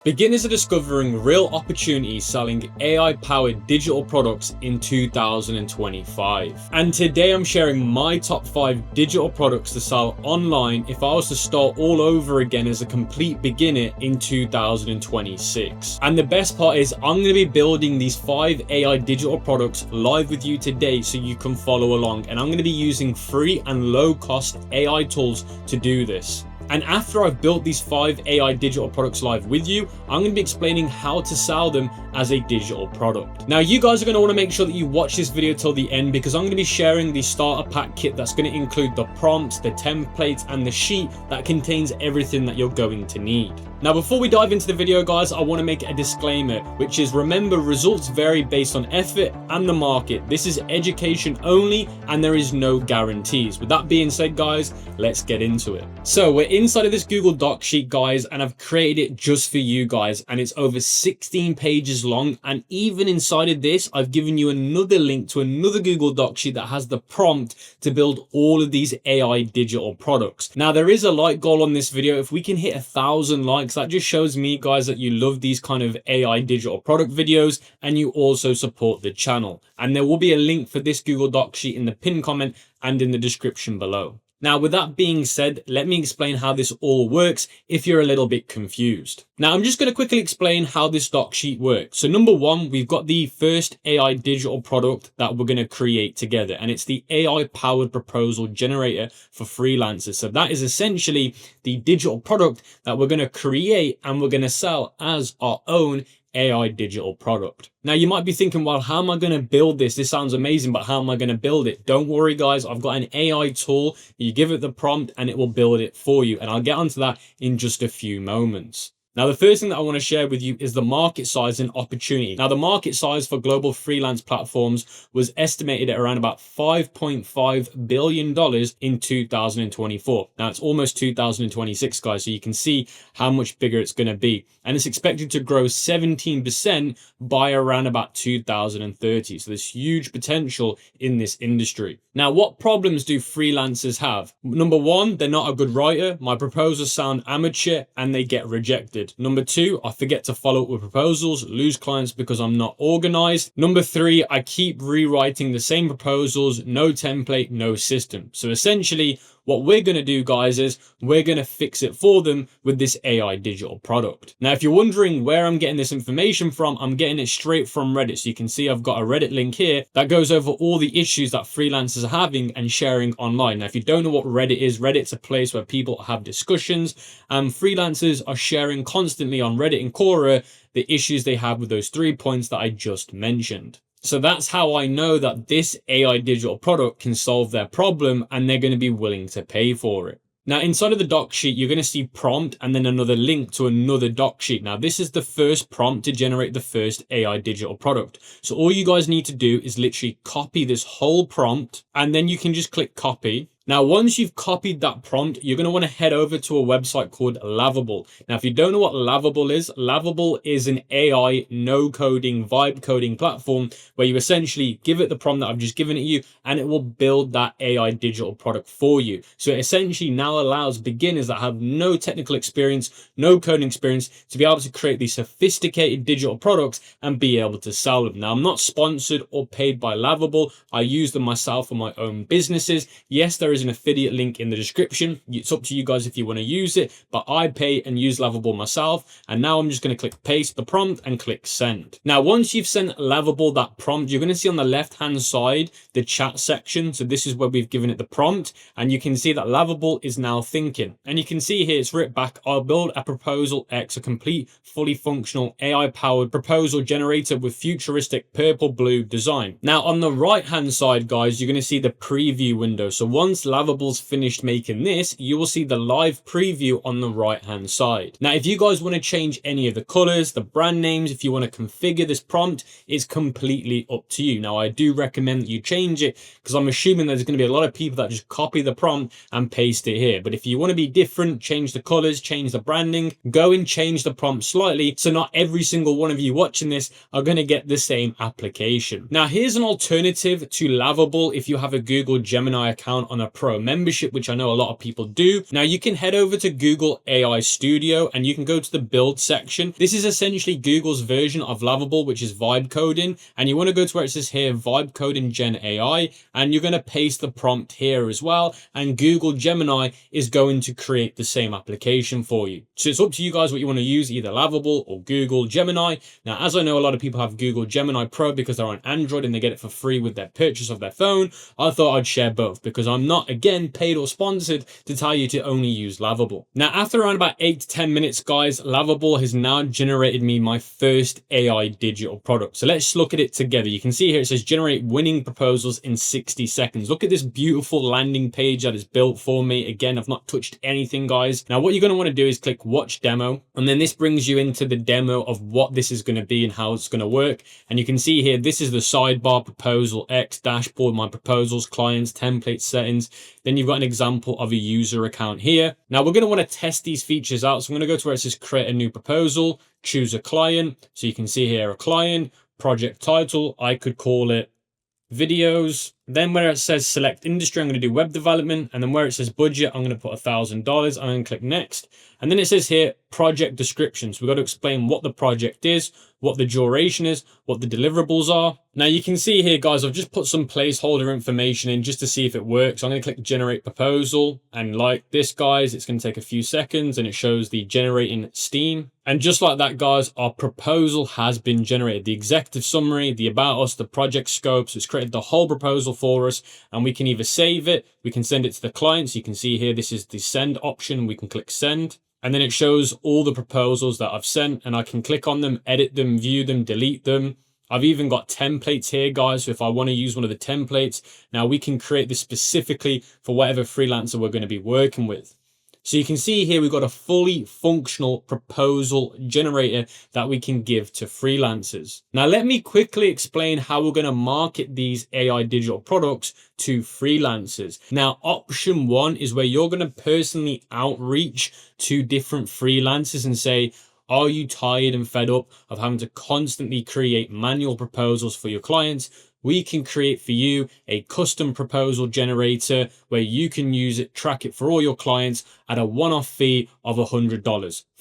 Beginners are discovering real opportunities selling AI-powered digital products in 2025. And today I'm sharing my top 5 digital products to sell online if I was to start all over again as a complete beginner in 2026. And the best part is I'm going to be building these 5 AI digital products live with you today so you can follow along. And I'm going to be using free and low-cost AI tools to do this. And after I've built these 5 AI digital products live with you, I'm going to be explaining how to sell them as a digital product. Now, you guys are going to want to make sure that you watch this video till the end because I'm going to be sharing the starter pack kit that's going to include the prompts, the templates, and the sheet that contains everything that you're going to need. Now, before we dive into the video, guys, I want to make a disclaimer, which is remember, results vary based on effort and the market. This is education only, and there is no guarantees. With that being said, guys, let's get into it. So we're inside of this Google Doc sheet, guys, and I've created it just for you guys, and it's over 16 pages long. And even inside of this, I've given you another link to another Google Doc sheet that has the prompt to build all of these AI digital products. Now, there is a like goal on this video. If we can hit 1,000 likes, that just shows me, guys, that you love these kind of AI digital product videos and you also support the channel. And there will be a link for this Google Doc sheet in the pinned comment and in the description below. Now, with that being said, let me explain how this all works if you're a little bit confused. Now, I'm just going to quickly explain how this doc sheet works. So number one, we've got the first AI digital product that we're going to create together, and it's the AI powered proposal generator for freelancers. So that is essentially the digital product that we're going to create and we're going to sell as our own AI digital product. Now, you might be thinking, well, how am I going to build this? This sounds amazing, but how am I going to build it? Don't worry, guys. I've got an AI tool. You give it the prompt and it will build it for you. And I'll get onto that in just a few moments. Now, the first thing that I want to share with you is the market size and opportunity. Now, the market size for global freelance platforms was estimated at around about $5.5 billion in 2024. Now, it's almost 2026, guys, so you can see how much bigger it's going to be. And it's expected to grow 17% by around about 2030. So there's huge potential in this industry. Now, what problems do freelancers have? Number one, they're not a good writer. My proposals sound amateur and they get rejected. Number two, I forget to follow up with proposals, lose clients because I'm not organized. Number three, I keep rewriting the same proposals, no template, no system. So essentially, what we're going to do, guys, is we're going to fix it for them with this AI digital product. Now, if you're wondering where I'm getting this information from, I'm getting it straight from Reddit. So you can see I've got a Reddit link here that goes over all the issues that freelancers are having and sharing online. Now, if you don't know what Reddit is, Reddit's a place where people have discussions and freelancers are sharing constantly on Reddit and Quora the issues they have with those 3 points that I just mentioned. So that's how I know that this AI digital product can solve their problem and they're going to be willing to pay for it. Now, inside of the doc sheet, you're going to see prompt and then another link to another doc sheet. Now, this is the first prompt to generate the first AI digital product. So all you guys need to do is literally copy this whole prompt and then you can just click copy. Now, once you've copied that prompt, you're going to want to head over to a website called Lovable. Now, if you don't know what Lovable is an AI no-coding, vibe coding platform where you essentially give it the prompt that I've just given it you and it will build that AI digital product for you. So it essentially now allows beginners that have no technical experience, no coding experience to be able to create these sophisticated digital products and be able to sell them. Now, I'm not sponsored or paid by Lovable. I use them myself for my own businesses. Yes, there is an affiliate link in the description. It's up to you guys if you want to use it, but I pay and use Lovable myself. And now I'm just going to click paste the prompt and click send. Now, once you've sent Lovable that prompt, you're going to see on the left hand side the chat section. So this is where we've given it the prompt and you can see that Lovable is now thinking. And you can see here it's written back, I'll build a proposal X, a complete, fully functional AI powered proposal generator with futuristic purple blue design. Now, on the right hand side, guys, you're going to see the preview window. So once Lovable's finished making this, you will see the live preview on the right hand side. Now, if you guys want to change any of the colors, the brand names, if you want to configure this prompt, it's completely up to you. Now, I do recommend that you change it because I'm assuming there's going to be a lot of people that just copy the prompt and paste it here. But if you want to be different, change the colors, change the branding, go and change the prompt slightly so not every single one of you watching this are going to get the same application. Now, here's an alternative to Lovable if you have a Google Gemini account on a pro membership, which I know a lot of people do. Now you can head over to Google AI Studio and you can go to the build section. This is essentially Google's version of Lovable, which is vibe coding. And you want to go to where it says here, vibe coding Gen AI, and you're going to paste the prompt here as well. And Google Gemini is going to create the same application for you. So it's up to you guys what you want to use, either Lovable or Google Gemini. Now, as I know, a lot of people have Google Gemini Pro because they're on Android and they get it for free with their purchase of their phone. I thought I'd share both because I'm not, again, paid or sponsored to tell you to only use Lovable. Now, after around about 8 to 10 minutes, guys, Lovable has now generated me my first AI digital product. So let's look at it together. You can see here it says generate winning proposals in 60 seconds. Look at this beautiful landing page that is built for me. Again, I've not touched anything, guys. Now, what you're going to want to do is click watch demo, and then this brings you into the demo of what this is going to be and how it's going to work. And you can see here, this is the sidebar, proposal X, dashboard, my proposals, clients, template settings. Then you've got an example of a user account here. Now we're going to want to test these features out. So I'm going to go to where it says create a new proposal, choose a client. So you can see here a client, project title. I could call it videos. Then where it says select industry, I'm going to do web development. And then where it says budget, I'm going to put $1,000. I'm going to click next. And then it says here project description. So we've got to explain what the project is, what the duration is, what the deliverables are. Now you can see here, guys, I've just put some placeholder information in just to see if it works. I'm going to click generate proposal, and like this, guys, it's going to take a few seconds and it shows the generating steam. And just like that, guys, our proposal has been generated. The executive summary, the about us, the project scope. So it's created the whole proposal for us, and we can either save it, we can send it to the client. So you can see here, this is the send option. We can click send. And then it shows all the proposals that I've sent, and I can click on them, edit them, view them, delete them. I've even got templates here, guys. So if I want to use one of the templates, now we can create this specifically for whatever freelancer we're going to be working with. So you can see here, we've got a fully functional proposal generator that we can give to freelancers. Now, let me quickly explain how we're going to market these AI digital products to freelancers. Now, option 1 is where you're going to personally outreach to different freelancers and say, are you tired and fed up of having to constantly create manual proposals for your clients? We can create for you a custom proposal generator where you can use it, track it for all your clients at a one-off fee of $100,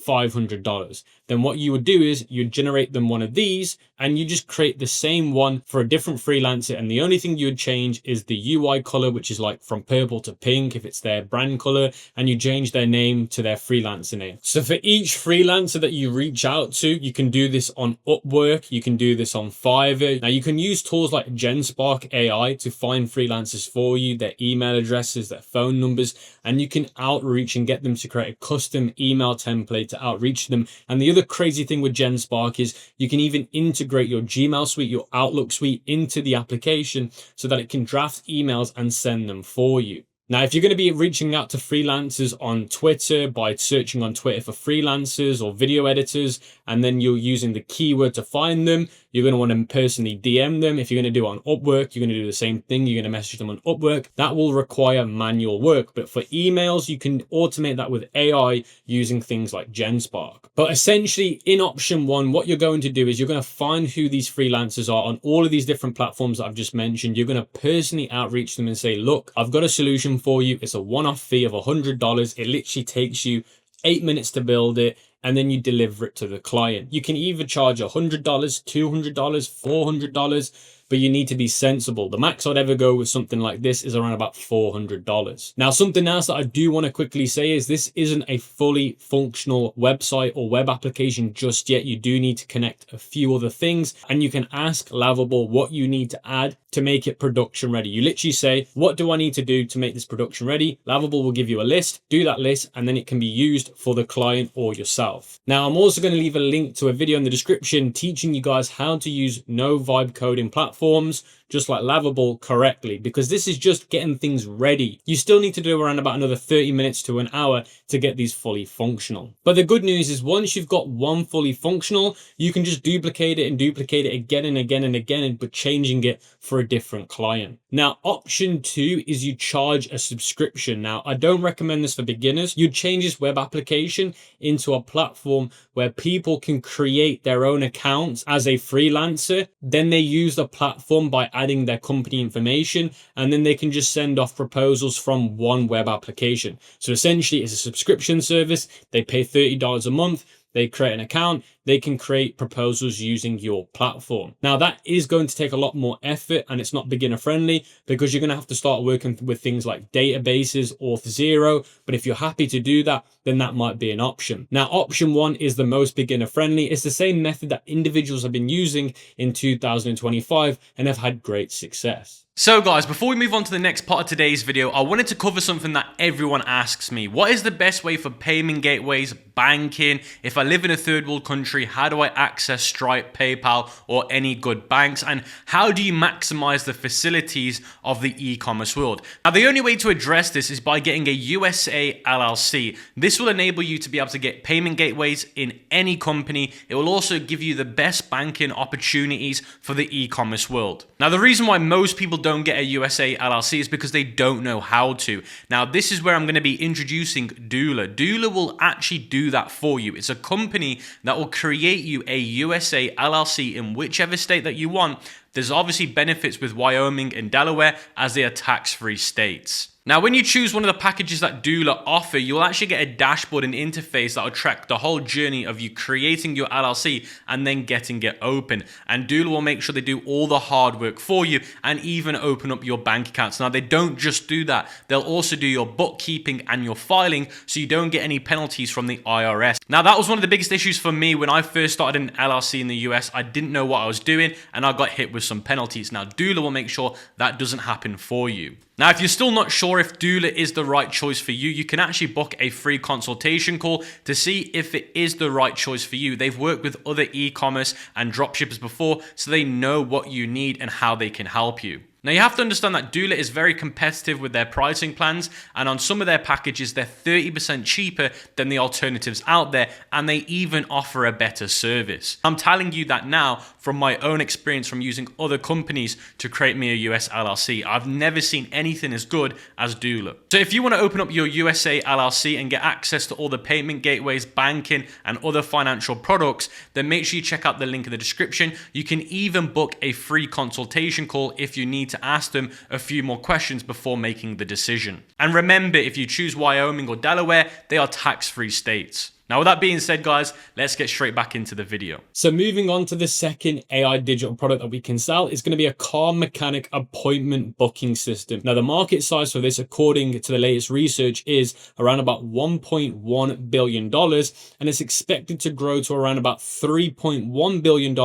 $500. Then what you would do is you generate them one of these and you just create the same one for a different freelancer. And the only thing you would change is the UI color, which is like from purple to pink if it's their brand color, and you change their name to their freelancer name. So for each freelancer that you reach out to, you can do this on Upwork, you can do this on Fiverr. Now you can use tools like GenSpark AI to find freelancers for you, their email addresses, their phone numbers, and you can outreach and get them to create a custom email template to outreach them. And the other crazy thing with GenSpark is you can even integrate your Gmail suite, your Outlook suite into the application so that it can draft emails and send them for you. Now, if you're going to be reaching out to freelancers on Twitter by searching on Twitter for freelancers or video editors, and then you're using the keyword to find them, you're going to want to personally DM them. If you're going to do it on Upwork, you're going to do the same thing. You're going to message them on Upwork. That will require manual work. But for emails, you can automate that with AI using things like GenSpark. But essentially, in option 1, what you're going to do is you're going to find who these freelancers are on all of these different platforms that I've just mentioned. You're going to personally outreach them and say, look, I've got a solution for you. It's a one-off fee of $100. It literally takes you 8 minutes to build it, and then you deliver it to the client. You can either charge $100, $200, $400, but you need to be sensible. The max I'd ever go with something like this is around about $400. Now, something else that I do want to quickly say is this isn't a fully functional website or web application just yet. You do need to connect a few other things, and you can ask Lovable what you need to add to make it production ready. You literally say, what do I need to do to make this production ready? Lovable will give you a list, do that list, and then it can be used for the client or yourself. Now, I'm also going to leave a link to a video in the description teaching you guys how to use no vibe coding platforms, just like Lovable, correctly, because this is just getting things ready. You still need to do around about another 30 minutes to an hour to get these fully functional. But the good news is once you've got one fully functional, you can just duplicate it and duplicate it again and again and again, but changing it for a different client. Now, option 2 is you charge a subscription. Now, I don't recommend this for beginners. You change this web application into a platform where people can create their own accounts as a freelancer. Then they use the platform platform by adding their company information, and then they can just send off proposals from one web application. So essentially it's a subscription service. They pay $30 a month. They create an account, they can create proposals using your platform. Now that is going to take a lot more effort, and it's not beginner friendly because you're going to have to start working with things like databases, Auth0. But if you're happy to do that, then that might be an option. Now, option one is the most beginner friendly. It's the same method that individuals have been using in 2025 and have had great success. So guys, before we move on to the next part of today's video, I wanted to cover something that everyone asks me. What is the best way for payment gateways, banking? If I live in a third world country, how do I access Stripe, PayPal, or any good banks? And how do you maximize the facilities of the e-commerce world? Now, the only way to address this is by getting a USA LLC. This will enable you to be able to get payment gateways in any company. It will also give you the best banking opportunities for the e-commerce world. Now, the reason why most people don't get a USA LLC is because they don't know how to. Now, this is where I'm going to be introducing Doula. Doula will actually do that for you. It's a company that will create you a USA LLC in whichever state that you want. There's obviously benefits with Wyoming and Delaware as they are tax-free states. Now, when you choose one of the packages that Doula offer, you'll actually get a dashboard and interface that will track the whole journey of you creating your LLC and then getting it open. And Doula will make sure they do all the hard work for you and even open up your bank accounts. Now, they don't just do that. They'll also do your bookkeeping and your filing so you don't get any penalties from the IRS. Now, that was one of the biggest issues for me when I first started an LLC in the US. I didn't know what I was doing and I got hit with some penalties. Now, Doula will make sure that doesn't happen for you. Now, if you're still not sure if Doula is the right choice for you, you can actually book a free consultation call to see if it is the right choice for you. They've worked with other e-commerce and dropshippers before, so they know what you need and how they can help you. Now, you have to understand that Doula is very competitive with their pricing plans, and on some of their packages, they're 30% cheaper than the alternatives out there, and they even offer a better service. I'm telling you that now from my own experience from using other companies to create me a US LLC. I've never seen anything as good as Doula. So if you want to open up your USA LLC and get access to all the payment gateways, banking, and other financial products, then make sure you check out the link in the description. You can even book a free consultation call if you need to ask them a few more questions before making the decision. And remember, if you choose Wyoming or Delaware, they are tax-free states. Now, with that being said, guys, let's get straight back into the video. So moving on to the second AI digital product that we can sell is going to be a car mechanic appointment booking system. Now, the market size for this, according to the latest research, is around about $1.1 billion, and it's expected to grow to around about $3.1 billion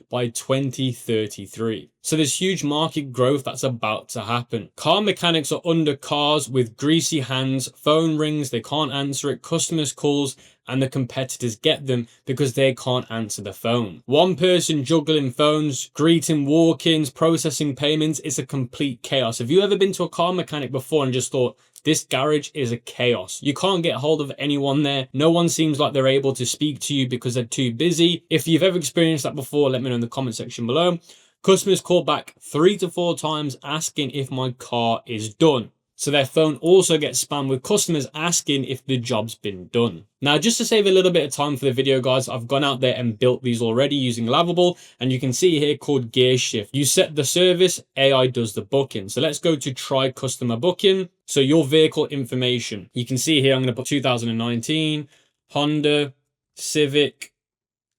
by 2033. So there's huge market growth that's about to happen. Car mechanics are under cars with greasy hands, phone rings, they can't answer it, customers calls, and the competitors get them because they can't answer the phone. One person juggling phones, greeting walk-ins, processing payments, it's a complete chaos. Have you ever been to a car mechanic before and just thought, this garage is a chaos? You can't get hold of anyone there. No one seems like they're able to speak to you because they're too busy. If you've ever experienced that before, let me know in the comment section below. Customers call back 3 to 4 times asking if my car is done. So their phone also gets spammed with customers asking if the job's been done. Now, just to save a little bit of time for the video, guys, I've gone out there and built these already using Lovable, and you can see here called Gear Shift. You set the service, AI does the booking. So let's go to try customer booking. So your vehicle information. You can see here, I'm going to put 2019, Honda, Civic,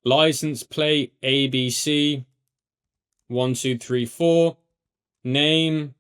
license plate, ABC, 1234, name,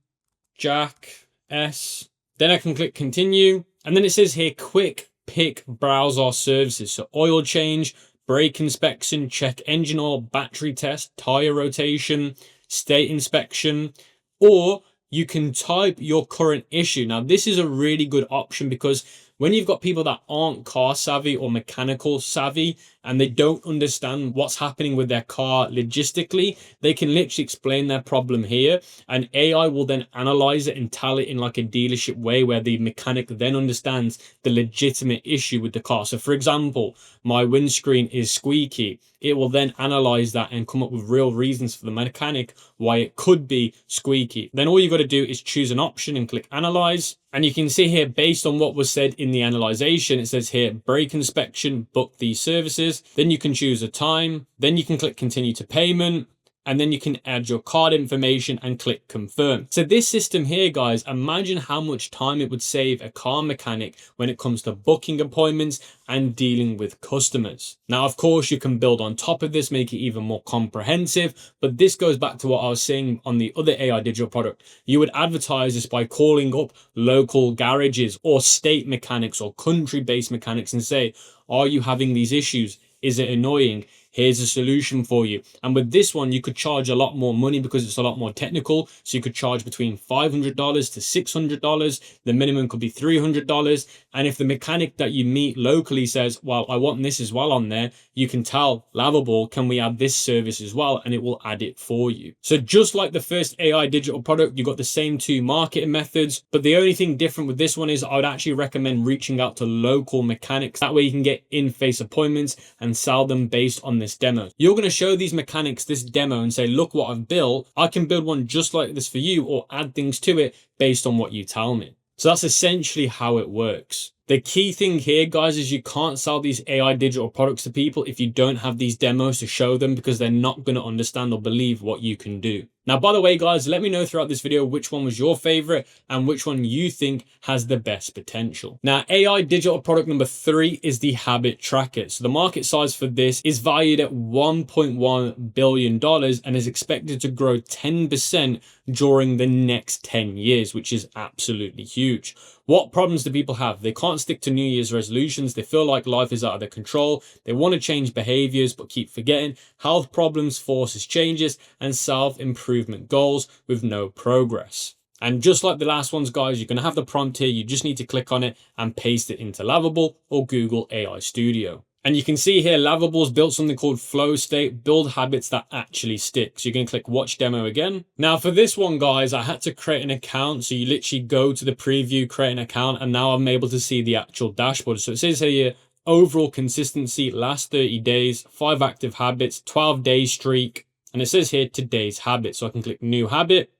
Jack, S. Then I can click continue. And then it says here, quick pick browse our services. So oil change, brake inspection, check engine oil, battery test, tire rotation, state inspection, or you can type your current issue. Now, this is a really good option because when you've got people that aren't car savvy or mechanical savvy and they don't understand what's happening with their car logistically, they can literally explain their problem here, and AI will then analyze it and tell it in like a dealership way where the mechanic then understands the legitimate issue with the car. So for example, my windscreen is squeaky. It will then analyze that and come up with real reasons for the mechanic why it could be squeaky. Then all you got to do is choose an option and click analyze. And you can see here, based on what was said in the analyzation, it says here, brake inspection, book these services. Then you can choose a time. Then you can click continue to payment. and then you can add your card information and click confirm. So this system here, guys, imagine how much time it would save a car mechanic when it comes to booking appointments and dealing with customers. Now, of course, you can build on top of this, make it even more comprehensive, but this goes back to what I was saying on the other AI digital product. You would advertise this by calling up local garages or state mechanics or country-based mechanics and say, are you having these issues? Is it annoying? Here's a solution for you. And with this one, you could charge a lot more money because it's a lot more technical. So you could charge between $500 to $600. The minimum could be $300. And if the mechanic that you meet locally says, well, I want this as well on there, you can tell Lavable, can we add this service as well? And it will add it for you. So just like the first AI digital product, you got the same two marketing methods, but the only thing different with this one is I would actually recommend reaching out to local mechanics. That way you can get in-face appointments and sell them based on this demo. You're going to show these mechanics this demo and say, look what I've built. I can build one just like this for you, or add things to it based on what you tell me. So that's essentially how it works. The key thing here, guys, is you can't sell these AI digital products to people if you don't have these demos to show them, because they're not going to understand or believe what you can do. Now, by the way, guys, let me know throughout this video which one was your favorite and which one you think has the best potential. Now, AI digital product number 3 is the habit tracker. So the market size for this is valued at $1.1 billion and is expected to grow 10% during the next 10 years, which is absolutely huge. What problems do people have? They can't stick to New Year's resolutions. They feel like life is out of their control. They want to change behaviors, but keep forgetting. Health problems forces changes, and self-improvement goals with no progress. And just like the last ones, guys, you're going to have the prompt here. You just need to click on it and paste it into Lavable or Google AI Studio. And you can see here, Lavable's built something called Flow State, build habits that actually stick. So you're going to click watch demo again. Now for this one, guys, I had to create an account. So you literally go to the preview, create an account, and now I'm able to see the actual dashboard. So it says here, overall consistency, last 30 days, 5 active habits, 12-day streak. And it says here, today's habit. So I can click new habit,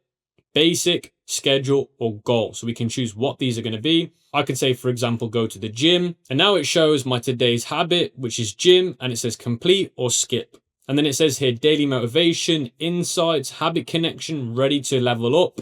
basic, schedule, or goal. So we can choose what these are going to be. I could say, for example, go to the gym, and now it shows my today's habit, which is gym, and it says complete or skip. And then it says here, daily motivation, insights, habit connection, ready to level up.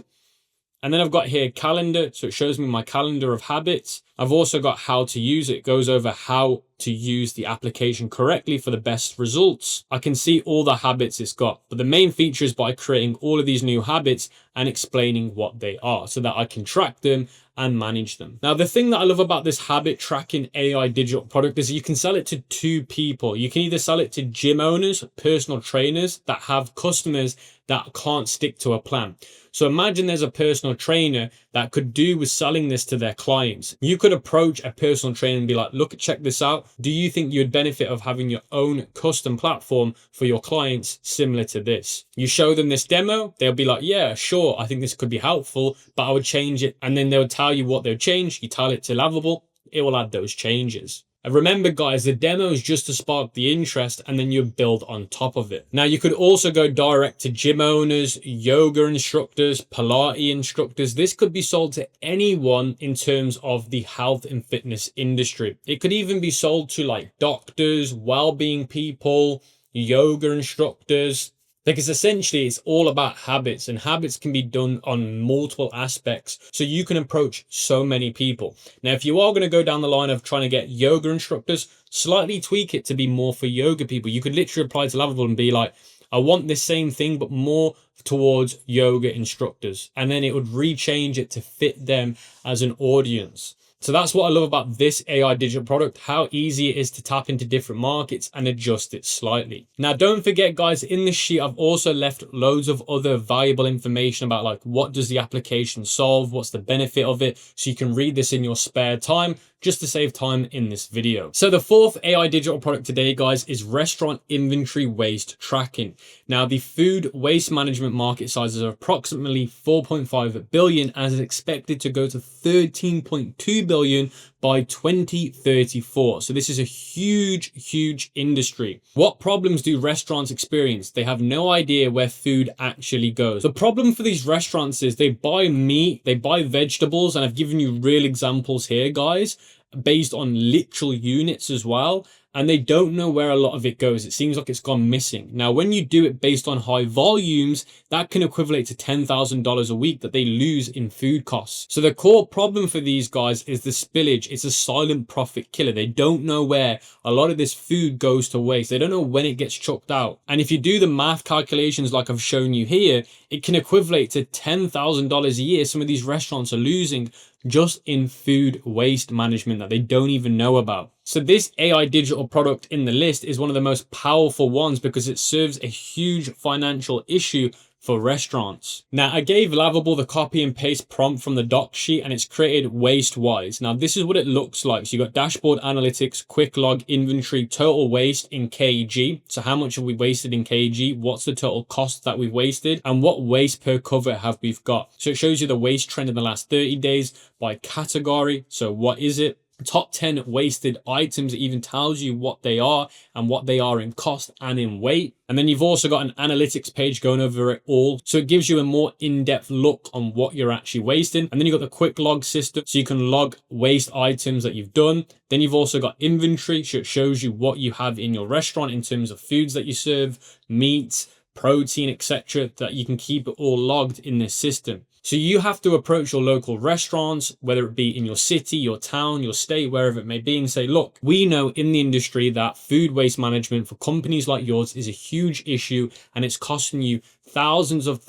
And then I've got here calendar. So it shows me my calendar of habits. I've also got how to use it. It goes over how to use the application correctly for the best results. I can see all the habits it's got, but the main feature is by creating all of these new habits and explaining what they are so that I can track them and manage them. Now, the thing that I love about this habit tracking AI digital product is you can sell it to 2 people. You can either sell it to gym owners, personal trainers that have customers that can't stick to a plan. So imagine there's a personal trainer that could do with selling this to their clients. You could approach a personal trainer and be like, look, check this out. Do you think you'd benefit of having your own custom platform for your clients similar to this? You show them this demo, they'll be like, yeah, sure, I think this could be helpful, but I would change it. And then they'll tell you what they'll change. You tell it to Lavable, it will add those changes. And remember, guys, the demo is just to spark the interest, and then you build on top of it. Now, you could also go direct to gym owners, yoga instructors, Pilates instructors. This could be sold to anyone in terms of the health and fitness industry. It could even be sold to like doctors, well-being people, yoga instructors. Because essentially it's all about habits, and habits can be done on multiple aspects. So you can approach so many people. Now, if you are going to go down the line of trying to get yoga instructors, slightly tweak it to be more for yoga people. You could literally apply to Lavable and be like, I want this same thing, but more towards yoga instructors. And then it would rechange it to fit them as an audience. So that's what I love about this AI digital product, how easy it is to tap into different markets and adjust it slightly. Now, don't forget, guys, in this sheet, I've also left loads of other valuable information about like, what does the application solve? What's the benefit of it? So you can read this in your spare time, just to save time in this video. So the 4th AI digital product today, guys, is restaurant inventory waste tracking. Now, the food waste management market size is approximately 4.5 billion and is expected to go to 13.2 billion by 2034. So this is a huge, huge industry. What problems do restaurants experience? They have no idea where food actually goes. The problem for these restaurants is they buy meat, they buy vegetables, and I've given you real examples here, guys, based on literal units as well. and they don't know where a lot of it goes. It seems like it's gone missing. Now, when you do it based on high volumes, that can equivalent to $10,000 a week that they lose in food costs. So the core problem for these guys is the spillage. It's a silent profit killer. They don't know where a lot of this food goes to waste. They don't know when it gets chucked out. And if you do the math calculations like I've shown you here, it can equivalent to $10,000 a year some of these restaurants are losing just in food waste management that they don't even know about. So this AI digital product in the list is one of the most powerful ones because it serves a huge financial issue for restaurants. Now, I gave Lovable the copy and paste prompt from the doc sheet and it's created waste-wise. Now, this is what it looks like. So you got dashboard analytics, quick log, inventory, total waste in kg. So how much have we wasted in kg? What's the total cost that we've wasted? And what waste per cover have we got? So it shows you the waste trend in the last 30 days by category. So what is it? Top 10 wasted items. It even tells you what they are and what they are in cost and in weight. And then you've also got an analytics page going over it all. So it gives you a more in-depth look on what you're actually wasting. And then you've got the quick log system. So you can log waste items that you've done. Then you've also got inventory. So it shows you what you have in your restaurant in terms of foods that you serve, meat, protein, etc. that you can keep it all logged in this system. So you have to approach your local restaurants, whether it be in your city, your town, your state, wherever it may be, and say, look, we know in the industry that food waste management for companies like yours is a huge issue and it's costing you thousands of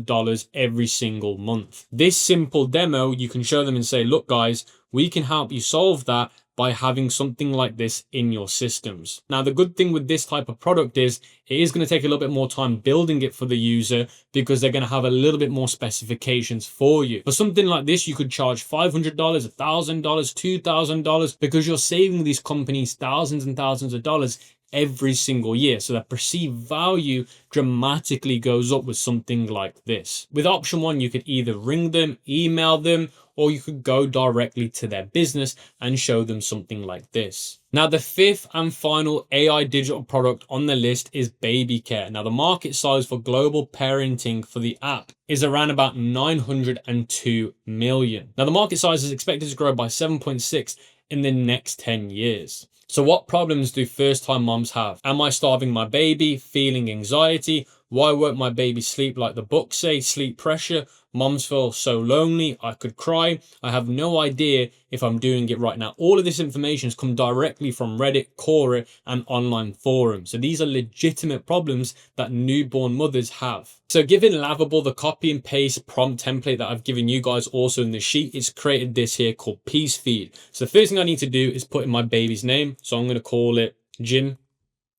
dollars every single month. This simple demo, you can show them and say, look, guys, we can help you solve that by having something like this in your systems. Now, the good thing with this type of product is it is going to take a little bit more time building it for the user because they're going to have a little bit more specifications for you. For something like this, you could charge $500, $1,000, $2,000 because you're saving these companies thousands and thousands of dollars every single year. So that perceived value dramatically goes up with something like this. With option one, you could either ring them, email them, or you could go directly to their business and show them something like this. Now, the fifth and final AI digital product on the list is baby care. Now, the market size for global parenting for the app is around about 902 million. Now, the market size is expected to grow by 7.6 in the next 10 years. So what problems do first-time moms have? Am I starving my baby? Feeling anxiety? Why won't my baby sleep like the books say? Sleep pressure? Moms feel so lonely, I could cry. I have no idea if I'm doing it right now. All of this information has come directly from Reddit, Quora, and online forums. So these are legitimate problems that newborn mothers have. So giving Lovable the copy and paste prompt template that I've given you guys also in the sheet, it's created this here called Peace Feed. So the first thing I need to do is put in my baby's name. So I'm going to call it Jim.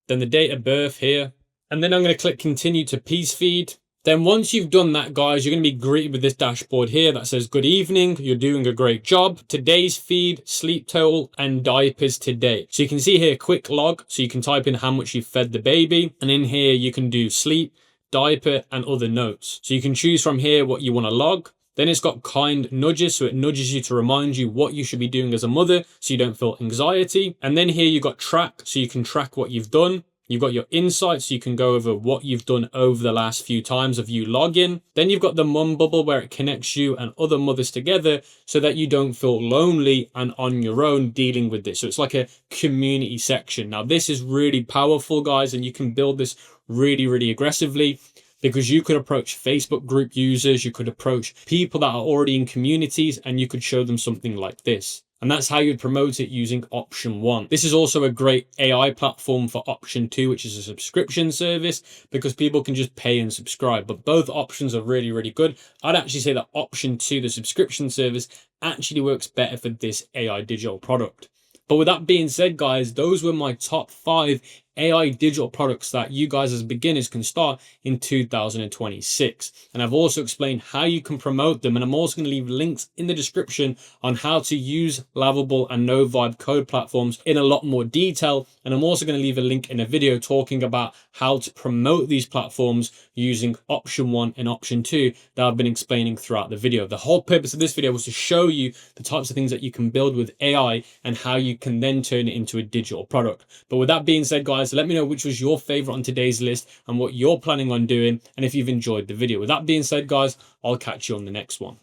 Then the date of birth here. And then I'm going to click continue to Peace Feed. Then once you've done that, guys, you're going to be greeted with this dashboard here that says, good evening, you're doing a great job. Today's feed, sleep total, and diapers today. So you can see here, quick log. So you can type in how much you fed the baby. And in here, you can do sleep, diaper, and other notes. So you can choose from here what you want to log. Then it's got kind nudges, so it nudges you to remind you what you should be doing as a mother so you don't feel anxiety. And then here you've got track, so you can track what you've done. You've got your insights, so you can go over what you've done over the last few times of you login. Then you've got the mum bubble where it connects you and other mothers together so that you don't feel lonely and on your own dealing with this. So it's like a community section. Now this is really powerful, guys, and you can build this really, really aggressively because you could approach Facebook group users, you could approach people that are already in communities, and you could show them something like this. And that's how you'd promote it using option one. This is also a great AI platform for option two, which is a subscription service because people can just pay and subscribe. But both options are really, really good. I'd actually say that option two, the subscription service, actually works better for this AI digital product. But with that being said, guys, those were my top 5 AI digital products that you guys as beginners can start in 2026. And I've also explained how you can promote them. And I'm also going to leave links in the description on how to use Lovable and No Vibe code platforms in a lot more detail. And I'm also going to leave a link in a video talking about how to promote these platforms using option 1 and option 2 that I've been explaining throughout the video. The whole purpose of this video was to show you the types of things that you can build with AI and how you can then turn it into a digital product. But with that being said, guys, let me know which was your favorite on today's list and what you're planning on doing, and if you've enjoyed the video. With that being said, guys, I'll catch you on the next one.